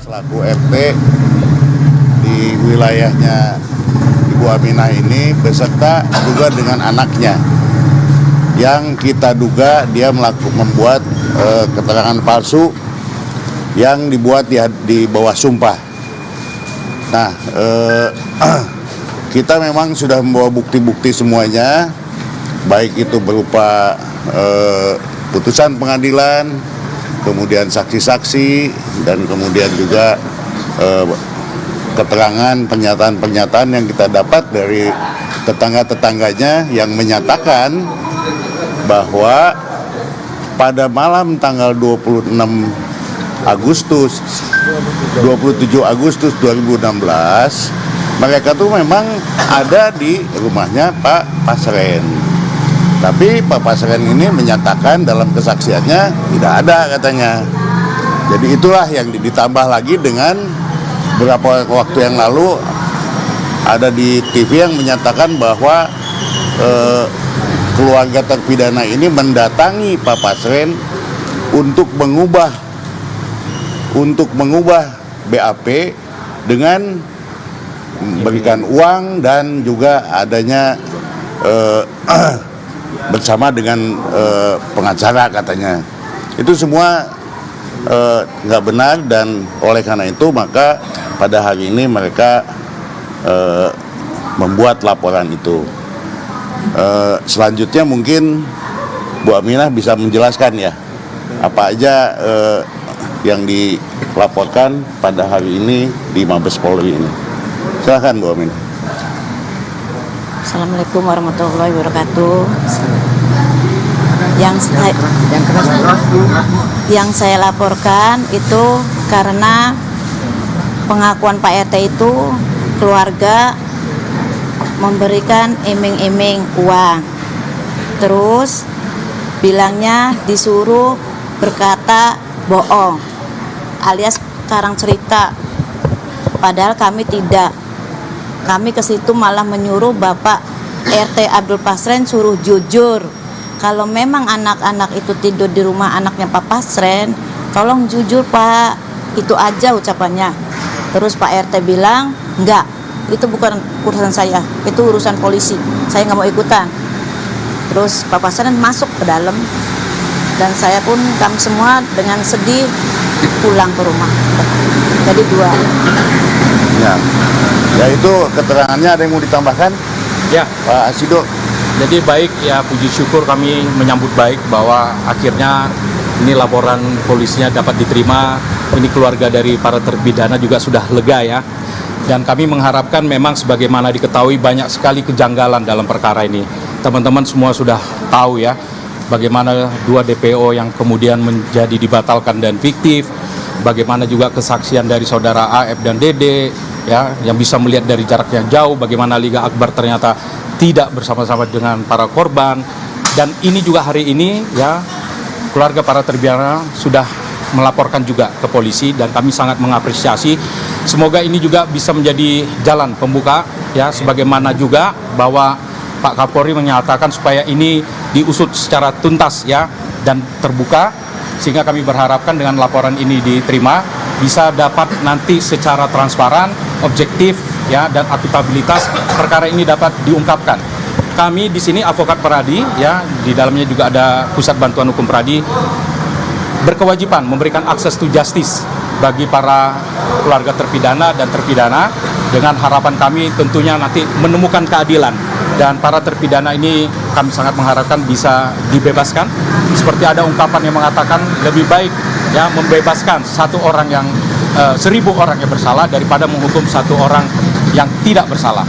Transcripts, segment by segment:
selaku RT di wilayahnya Ibu Aminah ini beserta juga dengan anaknya yang kita duga dia membuat keterangan palsu yang dibuat di bawah sumpah. Nah, kita memang sudah membawa bukti-bukti semuanya, baik itu berupa putusan pengadilan, kemudian saksi-saksi, dan kemudian juga keterangan pernyataan-pernyataan yang kita dapat dari tetangga-tetangganya yang menyatakan bahwa pada malam tanggal 27 Agustus 2016 mereka tuh memang ada di rumahnya Pak Pasren. Tapi Pak Pasren ini menyatakan dalam kesaksiannya tidak ada katanya. Jadi itulah yang ditambah lagi dengan beberapa waktu yang lalu ada di TV yang menyatakan bahwa keluarga terpidana ini mendatangi Pak Pasren untuk mengubah BAP dengan memberikan uang dan juga adanya bersama dengan pengacara katanya. Itu semua nggak benar, dan oleh karena itu maka pada hari ini mereka membuat laporan itu. Selanjutnya mungkin Bu Aminah bisa menjelaskan ya apa aja yang dilaporkan pada hari ini di Mabes Polri ini. Silakan Bu Aminah. Assalamualaikum warahmatullahi wabarakatuh. Yang saya laporkan itu karena pengakuan Pak RT itu keluarga memberikan iming-iming uang, terus bilangnya disuruh berkata bohong alias karang cerita, padahal kami tidak. Kami ke situ malah menyuruh Bapak RT Abdul Pasren suruh jujur. Kalau memang anak-anak itu tidur di rumah anaknya Pak Pasren, tolong jujur Pak. Itu aja ucapannya. Terus Pak RT bilang, enggak, itu bukan urusan saya, itu urusan polisi. Saya nggak mau ikutan. Terus Pak Pasren masuk ke dalam, dan saya pun kami semua dengan sedih pulang ke rumah. Jadi 2. Ya itu keterangannya, ada yang mau ditambahkan? Ya, Pak Asido. jadi baik ya, puji syukur kami menyambut baik bahwa akhirnya ini laporan polisinya dapat diterima. Ini keluarga dari para terpidana juga sudah lega ya. Dan kami mengharapkan memang sebagaimana diketahui banyak sekali kejanggalan dalam perkara ini. Teman-teman semua sudah tahu ya bagaimana 2 DPO yang kemudian menjadi dibatalkan dan fiktif. Bagaimana juga kesaksian dari saudara AF dan Dede ya, yang bisa melihat dari jarak yang jauh bagaimana Liga Akbar ternyata tidak bersama-sama dengan para korban. Dan ini juga hari ini ya keluarga para terpidana sudah melaporkan juga ke polisi, dan kami sangat mengapresiasi. Semoga ini juga bisa menjadi jalan pembuka ya, sebagaimana juga bahwa Pak Kapolri menyatakan supaya ini diusut secara tuntas ya dan terbuka, sehingga kami berharapkan dengan laporan ini diterima bisa dapat nanti secara transparan, objektif ya, dan akuntabilitas perkara ini dapat diungkapkan. Kami di sini Advokat Peradi ya, di dalamnya juga ada Pusat Bantuan Hukum Peradi, berkewajiban memberikan akses to justice bagi para keluarga terpidana dan terpidana, dengan harapan kami tentunya nanti menemukan keadilan, dan para terpidana ini kami sangat mengharapkan bisa dibebaskan. Seperti ada ungkapan yang mengatakan lebih baik ya membebaskan 1 orang yang 1000 orang yang bersalah daripada menghukum 1 orang yang tidak bersalah.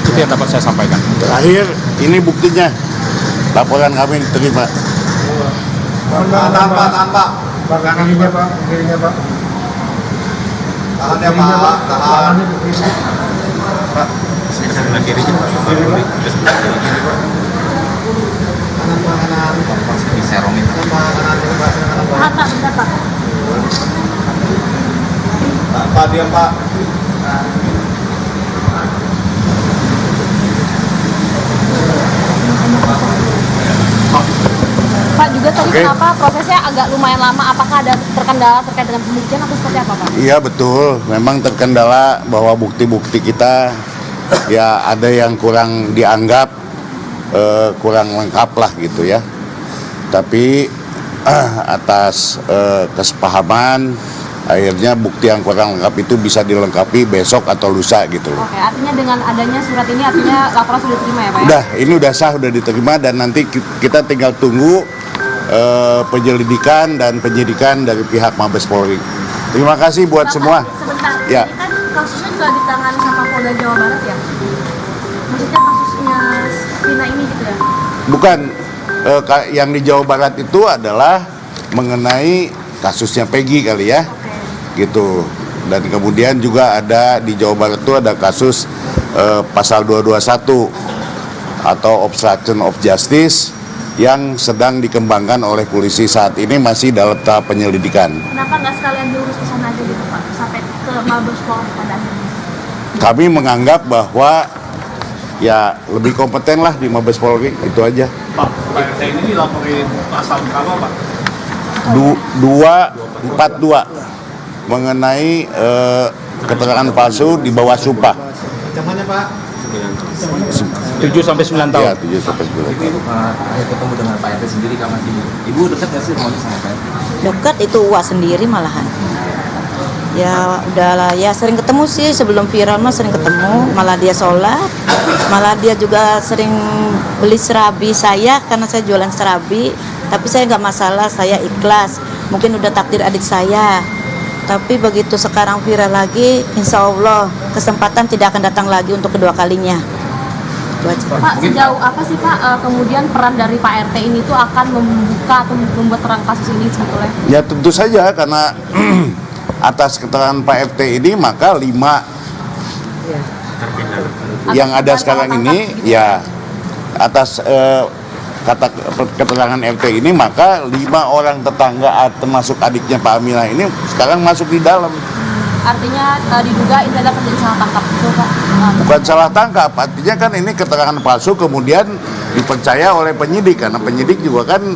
Itu yang dapat saya sampaikan. Terakhir, ini buktinya. Laporan kami diterima. Tanpa. Kirinya Pak. Tahan ya Pak, tahan. Pak, sebelah kiri Pak. Kanan. Di serong itu. Pak, dia Pak. Pak juga tadi Oke. kenapa prosesnya agak lumayan lama? Apakah ada terkendala terkait dengan pembuktian atau seperti apa, Pak? Iya betul, memang terkendala bahwa bukti-bukti kita ya ada yang kurang dianggap kurang lengkap lah gitu ya. Tapi atas kesepahaman akhirnya bukti yang kurang lengkap itu bisa dilengkapi besok atau lusa gitu loh. Oke, artinya dengan adanya surat ini artinya laporan sudah diterima ya, Pak? Ya? Udah, ini udah sah, udah diterima dan nanti kita tinggal tunggu penyelidikan dan penyidikan dari pihak Mabes Polri. Terima kasih buat semua. Sebentar, Ya. ini kan kasusnya juga ditangani sama Polda Jawa Barat ya? Maksudnya kasusnya Vina ini gitu ya? Bukan, yang di Jawa Barat itu adalah mengenai kasusnya Peggy kali ya, gitu. Dan kemudian juga ada di Jawa Barat itu ada kasus pasal 221 atau obstruction of justice yang sedang dikembangkan oleh polisi saat ini masih dalam tahap penyelidikan. Kenapa nggak sekalian diurus ke sana aja gitu, Pak? Sampai ke Mabes Polri pada akhirnya? Kami menganggap bahwa ya lebih kompeten lah di Mabes Polri, itu aja. Pak RT ini dilaporin pasal berapa, Pak? 242 mengenai keterangan palsu di bawah sumpah. Zamannya, Pak? 7 sampai 9 tahun. Ya, 7 sampai 9 tahun. Ibu ketemu dengan Pak RT sendiri kan masih. Ibu dekat nggak sih rumahnya sama Pak RT? Dekat itu Uwa sendiri malahan. Ya udahlah, ya sering ketemu sih sebelum viral mah sering ketemu, malah dia sholat, malah dia juga sering beli serabi saya karena saya jualan serabi, tapi saya nggak masalah, saya ikhlas, mungkin udah takdir adik saya, tapi begitu sekarang viral lagi, insya Allah kesempatan tidak akan datang lagi untuk kedua kalinya. Itu aja. Pak, sejauh apa sih Pak kemudian peran dari Pak RT ini tuh akan membuka atau membuat terang kasus ini sebetulnya? Ya tentu saja karena atas keterangan Pak RT ini maka 5 yang ada sekarang ini ya atas kata keterangan RT ini maka 5 orang tetangga termasuk adiknya Pak Aminah ini sekarang masuk di dalam. Artinya diduga ini adalah terjadi salah tangkap itu Pak? Bukan salah tangkap, artinya kan ini keterangan palsu kemudian dipercaya oleh penyidik karena penyidik juga kan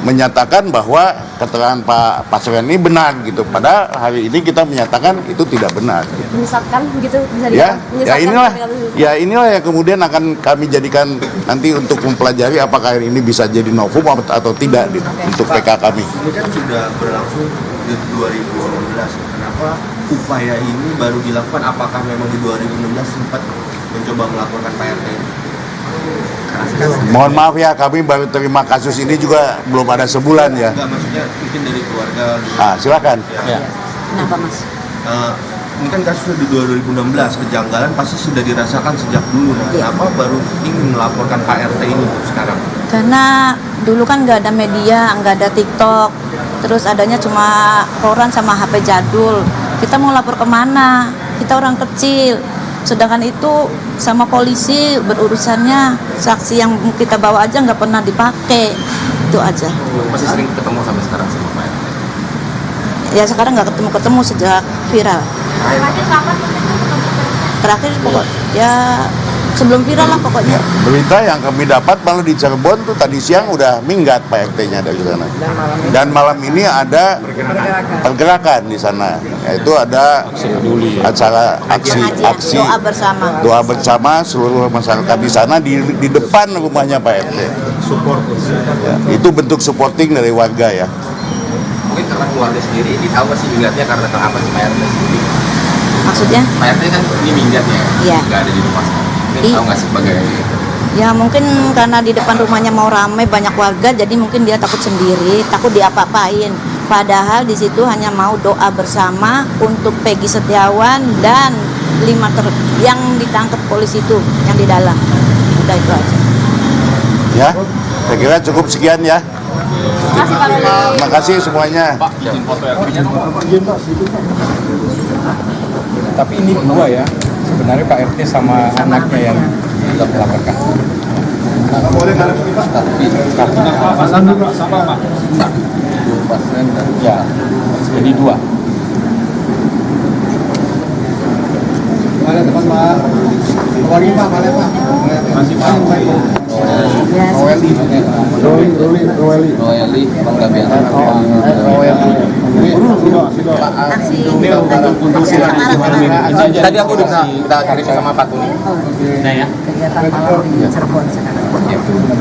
menyatakan bahwa keterangan Pak Pasren ini benar gitu. Padahal hari ini kita menyatakan itu tidak benar. Menyesatkan begitu bisa Ya, dikatakan? inilah yang kemudian akan kami jadikan nanti untuk mempelajari apakah ini bisa jadi novum atau tidak untuk PK kami. Ini kan sudah berlangsung di 2016. Kenapa upaya ini baru dilakukan? Apakah memang di 2016 sempat mencoba melaporkan Pak RT ini? Mohon maaf ya, kami baru terima kasus ini juga belum ada sebulan ya. Enggak, maksudnya mungkin dari keluarga. Silakan. Ya. Kenapa Mas? Ini kan kasusnya di 2016, kejanggalan pasti sudah dirasakan sejak dulu. Nah, kenapa baru ingin melaporkan Pak RT ini sekarang? Karena dulu kan nggak ada media, nggak ada TikTok, terus adanya cuma koran sama HP jadul. Kita mau lapor kemana? Kita orang kecil. Sedangkan itu sama polisi berurusannya, saksi yang kita bawa aja nggak pernah dipakai. Itu aja. Masih sering ketemu sampai sekarang sama Pak RT? Ya sekarang nggak ketemu sejak viral. Terakhir kapan ketemu? Terakhir pokok ya sebelum viral lah pokoknya. Berita yang kami dapat malah di Cirebon tuh tadi siang udah minggat Pak RT-nya dari sana. Dan malam ini ada pergerakan di sana. Yaitu ada acara aksi Doa bersama. doa bersama seluruh masyarakat di sana di depan rumahnya Pak RT. Ya, itu bentuk supporting dari warga ya. Mungkin karena keluarga sendiri, tahu nggak sih minggatnya karena kenapa sih Pak RT sendiri? Maksudnya? Pak RT kan ini minggatnya, Iya. nggak ada di rumah sekarang. Mungkin tahu nggak sih sebagai Ya mungkin karena di depan rumahnya mau ramai banyak warga, jadi mungkin dia takut sendiri, takut diapa-apain. Padahal di situ hanya mau doa bersama untuk Peggy Setiawan dan 5 yang ditangkap polisi itu yang di dalam. Udah itu aja. Ya, saya kira cukup sekian ya. Terima kasih Pak Loli. Terima kasih semuanya. Pak, izin foto RT-nya dong, Pak. Tapi ini dua ya, sebenarnya Pak RT sama anaknya yang sudah melaporkan. Tapi kartunya pasangan sama Pak. Pasien dan ya, jadi 2. Mana teman Pak? Lagi Pak, mana Pak? Masih Pak. Roeli, Bang Gabian. Tadi aku udah kita kirim sama Pak Tuni. Nah ya.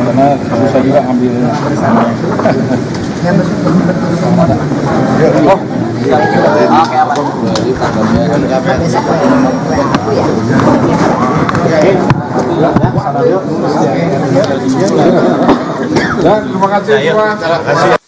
Karena saya juga ambil Oke, apa? Roeli, Bang Gabian. terima kasih semua.